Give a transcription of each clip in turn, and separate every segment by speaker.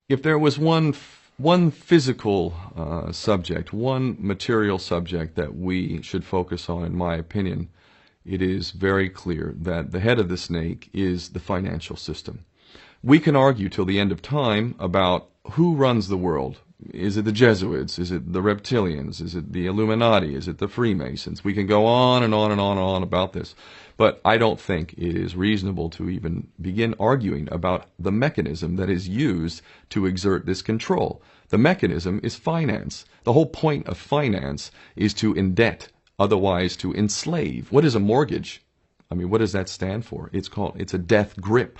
Speaker 1: If there was one physical subject, one material subject that we should focus on, in my opinion, it is very clear that the head of the snake is the financial system. We can argue till the end of time about who runs the world. Is it the Jesuits? Is it the reptilians? Is it the Illuminati? Is it the Freemasons? We can go on and on and on and on about this. But I don't think it is reasonable to even begin arguing about the mechanism that is used to exert this control. The mechanism is finance. The whole point of finance is to indebt, otherwise to enslave. What is a mortgage? I mean, what does that stand for? It's a death grip.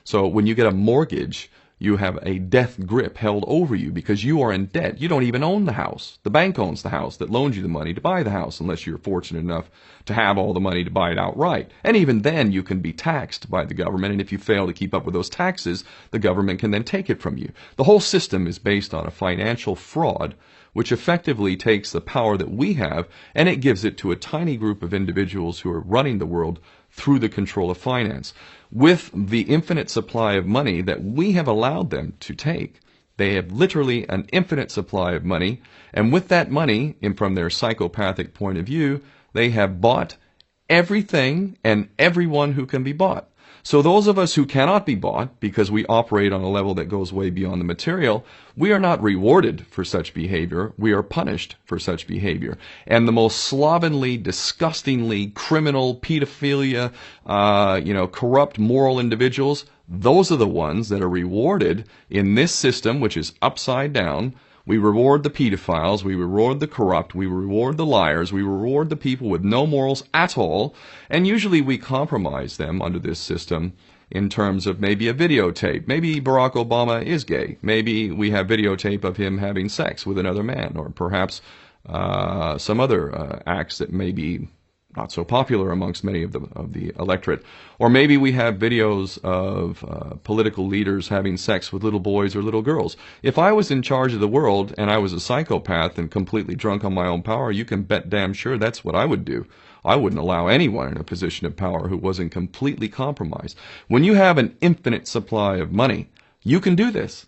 Speaker 1: So when you get a mortgage, you have a death grip held over you because you are in debt. You don't even own the house. The bank owns the house that loans you the money to buy the house, unless you're fortunate enough to have all the money to buy it outright. And even then, you can be taxed by the government, and if you fail to keep up with those taxes, the government can then take it from you. The whole system is based on a financial fraud which effectively takes the power that we have and it gives it to a tiny group of individuals who are running the world through the control of finance. With the infinite supply of money that we have allowed them to take, they have literally an infinite supply of money, and with that money, and from their psychopathic point of view, they have bought everything and everyone who can be bought. So those of us who cannot be bought, because we operate on a level that goes way beyond the material, we are not rewarded for such behavior, we are punished for such behavior. And the most slovenly, disgustingly criminal, pedophilia, corrupt moral individuals, those are the ones that are rewarded in this system, which is upside down. We reward the pedophiles, we reward the corrupt, we reward the liars, we reward the people with no morals at all, and usually we compromise them under this system in terms of maybe a videotape. Maybe Barack Obama is gay. Maybe we have videotape of him having sex with another man, or perhaps some other acts that may be not so popular amongst many of the electorate. Or maybe we have videos of political leaders having sex with little boys or little girls. If I was in charge of the world and I was a psychopath and completely drunk on my own power, you can bet damn sure that's what I would do. I wouldn't allow anyone in a position of power who wasn't completely compromised. When you have an infinite supply of money, you can do this.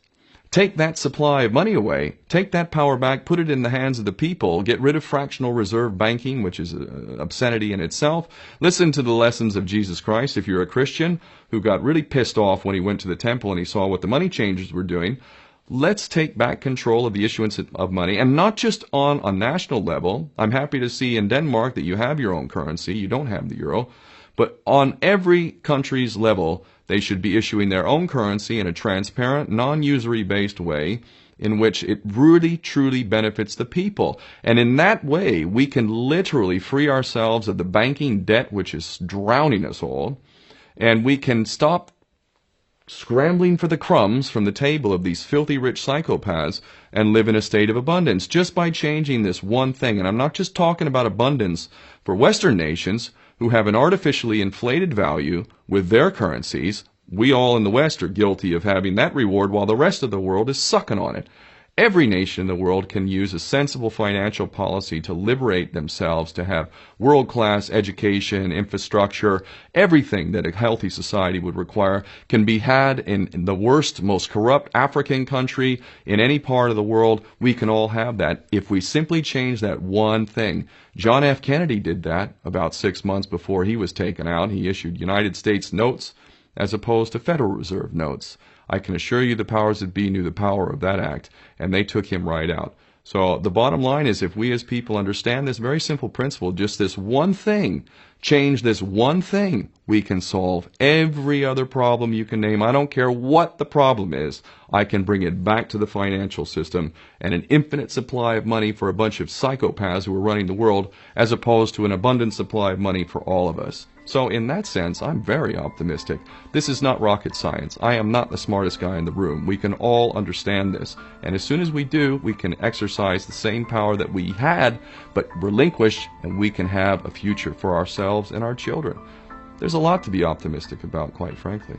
Speaker 1: Take that supply of money away, take that power back, put it in the hands of the people, get rid of fractional reserve banking, which is an obscenity in itself. Listen to the lessons of Jesus Christ if you're a Christian who got really pissed off when he went to the temple and he saw what the money changers were doing. Let's take back control of the issuance of money, and not just on a national level. I'm happy to see in Denmark that you have your own currency, you don't have the euro, but on every country's level, they should be issuing their own currency in a transparent, non-usury based way in which it really, truly benefits the people. And in that way, we can literally free ourselves of the banking debt which is drowning us all, and we can stop scrambling for the crumbs from the table of these filthy rich psychopaths and live in a state of abundance just by changing this one thing. And I'm not just talking about abundance for Western nations who have an artificially inflated value with their currencies. We all in the West are guilty of having that reward while the rest of the world is sucking on it. Every nation in the world can use a sensible financial policy to liberate themselves, to have world-class education, infrastructure, everything that a healthy society would require can be had in the worst, most corrupt African country, in any part of the world. We can all have that if we simply change that one thing. John F. Kennedy did that about 6 months before he was taken out. He issued United States notes as opposed to Federal Reserve notes. I can assure you the powers that be knew the power of that act, and they took him right out. So the bottom line is, if we as people understand this very simple principle, just this one thing, change this one thing, we can solve every other problem you can name. I don't care what the problem is. I can bring it back to the financial system and an infinite supply of money for a bunch of psychopaths who are running the world, as opposed to an abundant supply of money for all of us. So in that sense, I'm very optimistic. This is not rocket science. I am not the smartest guy in the room. We can all understand this. And as soon as we do, we can exercise the same power that we had, but relinquish, and we can have a future for ourselves and our children. There's a lot to be optimistic about, quite frankly.